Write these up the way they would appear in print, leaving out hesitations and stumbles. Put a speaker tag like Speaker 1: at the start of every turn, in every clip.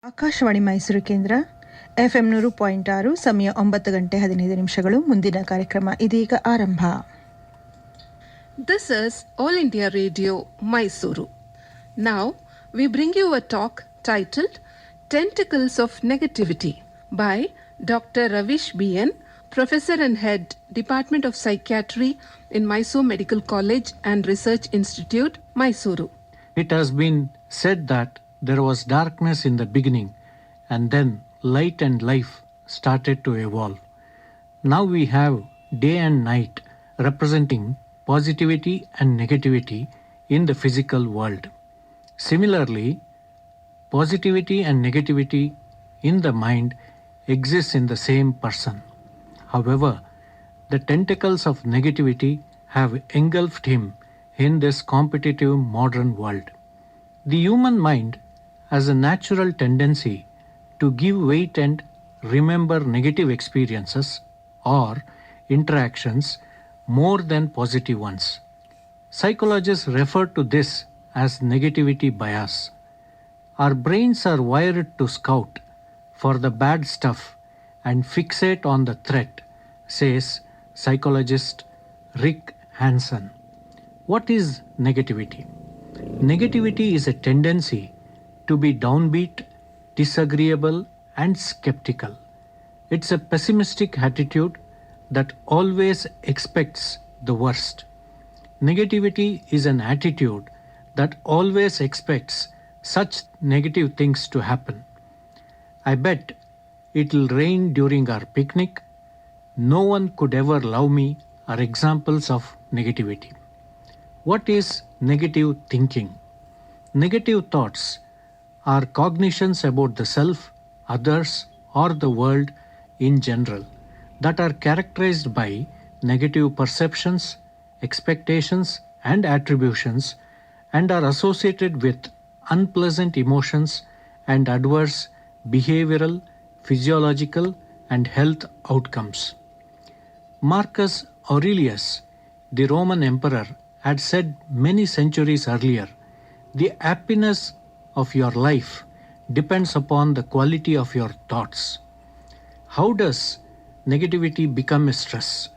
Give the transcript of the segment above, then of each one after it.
Speaker 1: ಆಕಾಶವಾಣಿ ಮೈಸೂರು ಕೇಂದ್ರ FM 100.6 ಸಮಯ 9:15 ಮುಂದಿನ ಕಾರ್ಯಕ್ರಮ ಇದೀಗ ಆರಂಭ.
Speaker 2: This is All India Radio, Mysuru. Now, we bring you a talk titled Tentacles of Negativity by Dr. Ravish B.N., Professor and Head, Department of Psychiatry in Mysore Medical College and Research Institute, Mysuru.
Speaker 3: It has been said that there was darkness in the beginning, and then light and life started to evolve. Now we have day and night representing positivity and negativity in the physical world. Similarly, positivity and negativity in the mind exist in the same person. However, the tentacles of negativity have engulfed him in this competitive modern world. The human mind has a natural tendency to give weight and remember negative experiences or interactions more than positive ones. Psychologists refer to this as negativity bias. Our brains are wired to scout for the bad stuff and fixate on the threat, says psychologist Rick Hanson. What is negativity? Negativity is a tendency to be downbeat, disagreeable, and skeptical. It's a pessimistic attitude that always expects the worst. Negativity is an attitude that always expects such negative things to happen. I bet it'll rain during our picnic. No one could ever love me are examples of negativity. What is negative thinking? Negative thoughts are cognitions about the self, others, or the world in general that are characterized by negative perceptions, expectations, and attributions, and are associated with unpleasant emotions and adverse behavioral, physiological, and health outcomes. Marcus Aurelius, the Roman emperor, had said many centuries earlier, "The happiness of your life depends upon the quality of your thoughts." How does negativity become a stress?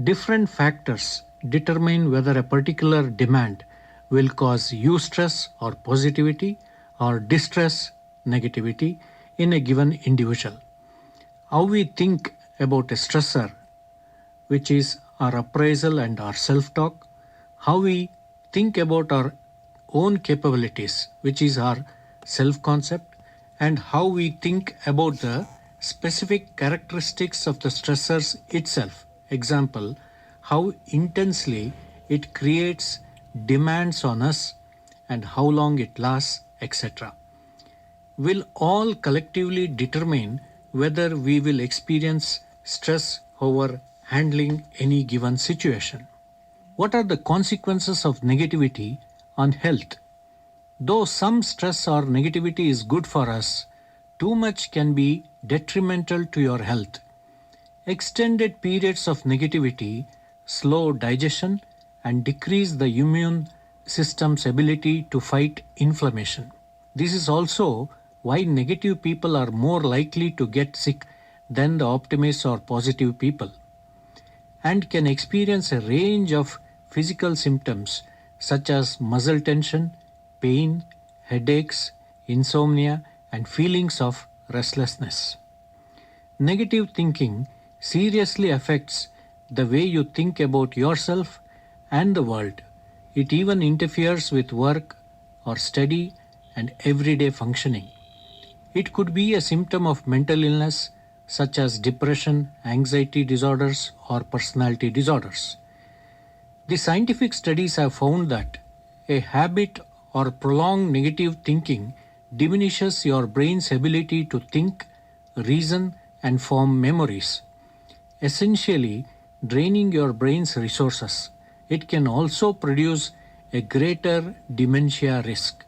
Speaker 3: Different factors determine whether a particular demand will cause eustress or positivity or distress negativity in a given individual. How we think about a stressor, which is our appraisal and our self-talk, how we think about our own capabilities, which is our self-concept, and how we think about the specific characteristics of the stressors itself. Example, how intensely it creates demands on us and how long it lasts, etc. will all collectively determine whether we will experience stress over handling any given situation. What are the consequences of negativity on health? Though some stress or negativity is good for us, too much can be detrimental to your health. Extended periods of negativity slow digestion and decrease the immune system's ability to fight inflammation. This is also why negative people are more likely to get sick than the optimists or positive people, and can experience a range of physical symptoms such as muscle tension, pain, headaches, insomnia, and feelings of restlessness. Negative thinking seriously affects the way you think about yourself and the world. It even interferes with work or study and everyday functioning. It could be a symptom of mental illness such as depression, anxiety disorders, or personality disorders. The scientific studies have found that a habit or prolonged negative thinking diminishes your brain's ability to think, reason, and form memories, essentially draining your brain's resources. It can also produce a greater dementia risk.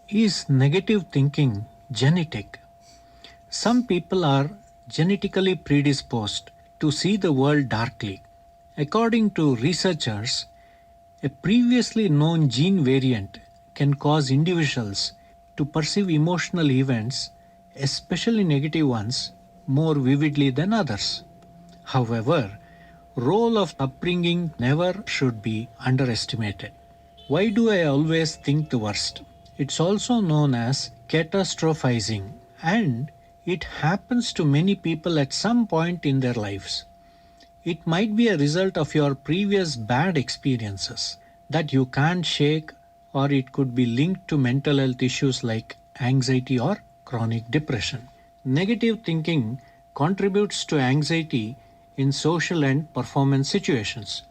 Speaker 3: Is negative thinking genetic? Some people are genetically predisposed to see the world darkly. According to researchers, a previously known gene variant can cause individuals to perceive emotional events especially negative ones, more vividly than others. However, role of upbringing never should be underestimated. Why do I always think the worst? It's also known as catastrophizing, and it happens to many people at some point in their lives. It might be a result of your previous bad experiences that you can't shake, or it could be linked to mental health issues like anxiety or chronic depression. Negative thinking contributes to anxiety in social and performance situations.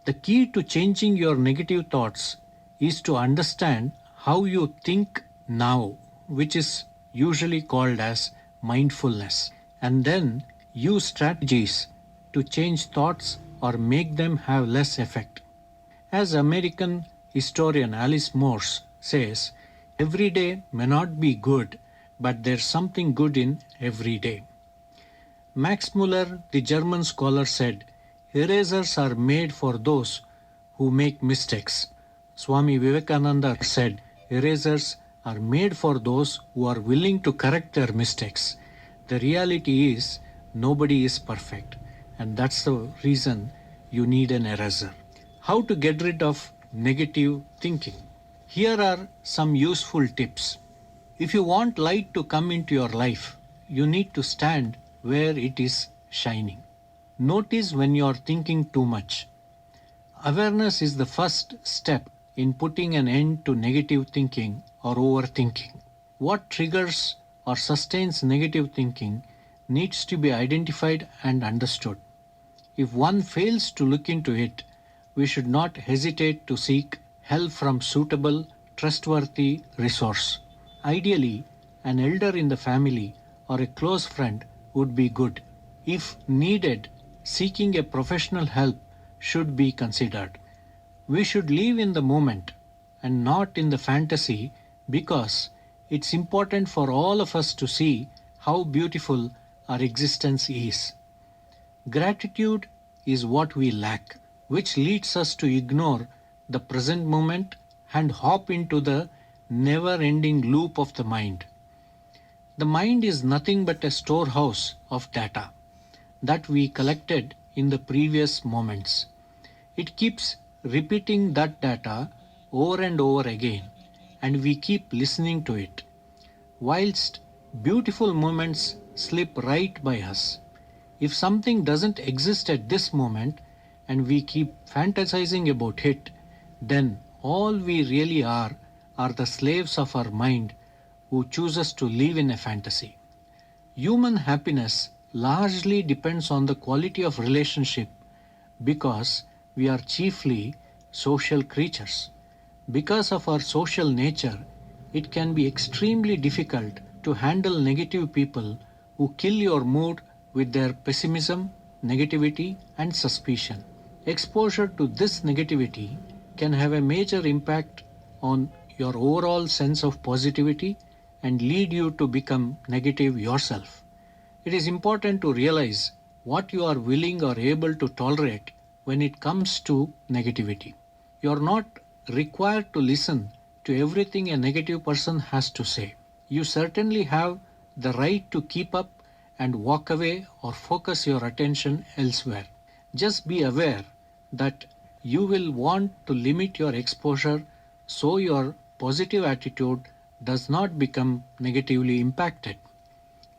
Speaker 3: The key to changing your negative thoughts is to understand how you think now, which is usually called as mindfulness, and then use strategies to change thoughts or make them have less effect. As American historian Alice Morse says, every day may not be good, but there's something good in every day. Max Muller, the German scholar, said, erasers are made for those who make mistakes. Swami Vivekananda said, erasers are made for those who are willing to correct their mistakes. The reality is, nobody is perfect, and that's the reason you need an eraser. How to get rid of negative thinking? Here are some useful tips. If you want light to come into your life, you need to stand where it is shining. Notice when you are thinking too much. Awareness is the first step in putting an end to negative thinking or overthinking. What triggers or sustains negative thinking needs to be identified and understood. If one fails to look into it, we should not hesitate to seek help from suitable, trustworthy resource. Ideally, an elder in the family or a close friend would be good. If needed, seeking a professional help should be considered. We should live in the moment and not in the fantasy, because it's important for all of us to see how beautiful our existence is. Gratitude is what we lack, which leads us to ignore the present moment and hop into the never-ending loop of the mind. The mind is nothing but a storehouse of data that we collected in the previous moments. It keeps repeating that data over and over again, and we keep listening to it. Whilst beautiful moments slip right by us, if something doesn't exist at this moment and we keep fantasizing about it, then all we really are the slaves of our mind who chooses to live in a fantasy. Human happiness largely depends on the quality of relationship, because we are chiefly social creatures. Because of our social nature, it can be extremely difficult to handle negative people who kill your mood with their pessimism, negativity, and suspicion. Exposure to this negativity can have a major impact on your overall sense of positivity and lead you to become negative yourself. It is important to realize what you are willing or able to tolerate when it comes to negativity. You are not required to listen to everything a negative person has to say. You certainly have the right to keep up and walk away or focus your attention elsewhere. Just be aware that you will want to limit your exposure so your positive attitude does not become negatively impacted.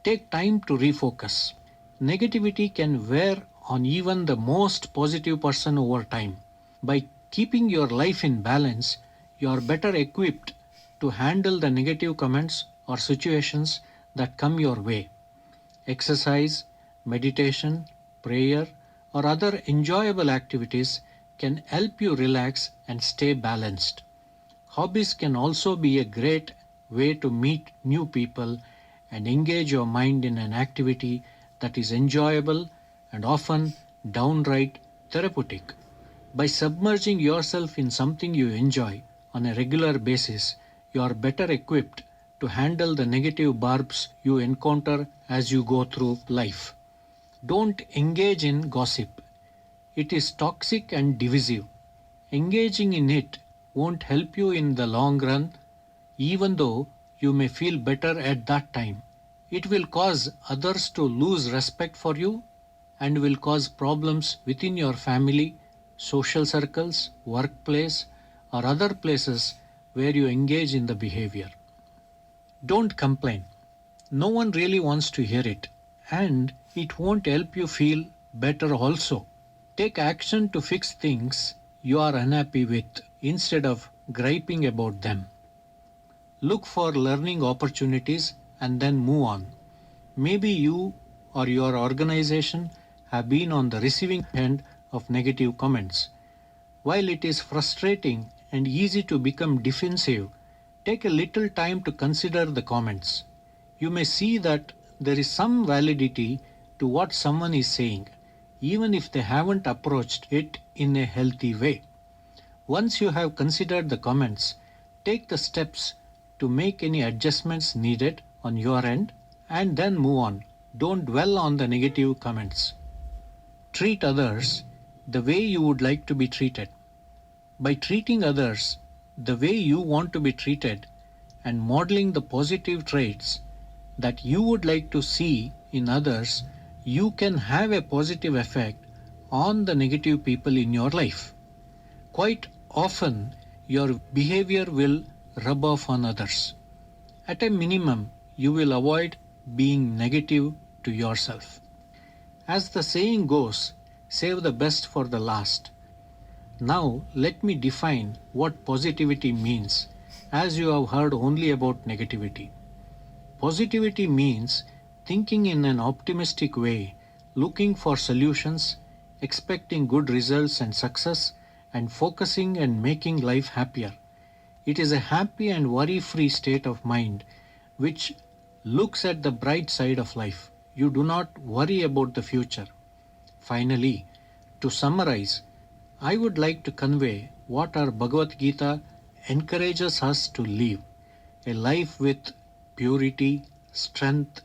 Speaker 3: Take time to refocus. Negativity can wear on even the most positive person over time. By keeping your life in balance, you are better equipped to handle the negative comments or situations that come your way. Exercise, meditation, prayer, or other enjoyable activities can help you relax and stay balanced. Hobbies can also be a great way to meet new people and engage your mind in an activity that is enjoyable and often downright therapeutic. By submerging yourself in something you enjoy on a regular basis, you are better equipped to handle the negative barbs you encounter as you go through life. Don't engage in gossip. It is toxic and divisive. Engaging in it won't help you in the long run, even though you may feel better at that time. It will cause others to lose respect for you and will cause problems within your family, social circles, workplace, or other places where you engage in the behavior. Don't complain. No one really wants to hear it, and it won't help you feel better also. Take action to fix things you are unhappy with instead of griping about them. Look for learning opportunities and then move on. Maybe you or your organization have been on the receiving end of negative comments. While it is frustrating and easy to become defensive, take a little time to consider the comments. You may see that there is some validity to what someone is saying, even if they haven't approached it in a healthy way. Once you have considered the comments, take the steps to make any adjustments needed on your end and then move on. Don't dwell on the negative comments. Treat others the way you would like to be treated. By treating others the way you want to be treated and modeling the positive traits that you would like to see in others, you can have a positive effect on the negative people in your life. Quite often, your behavior will rub off on others. At a minimum, you will avoid being negative to yourself. As the saying goes, save the best for the last. Now, let me define what positivity means, as you have heard only about negativity. Positivity means thinking in an optimistic way, looking for solutions, expecting good results and success, and focusing and making life happier. It is a happy and worry-free state of mind which looks at the bright side of life. You do not worry about the future. Finally, to summarize, I would like to convey what our Bhagavad Gita encourages us to live: a life with purity, strength,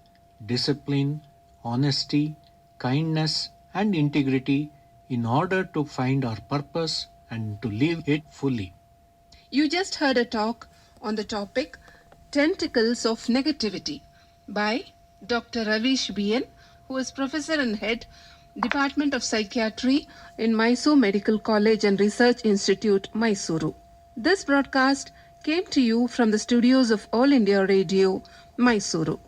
Speaker 3: discipline, honesty, kindness, and integrity in order to find our purpose and to live it fully.
Speaker 2: You just heard a talk on the topic Tentacles of Negativity by Dr. Ravish BN, who is Professor and Head, Department of Psychiatry in Mysore Medical College and Research Institute, Mysuru. This broadcast came to you from the studios of All India Radio, Mysuru.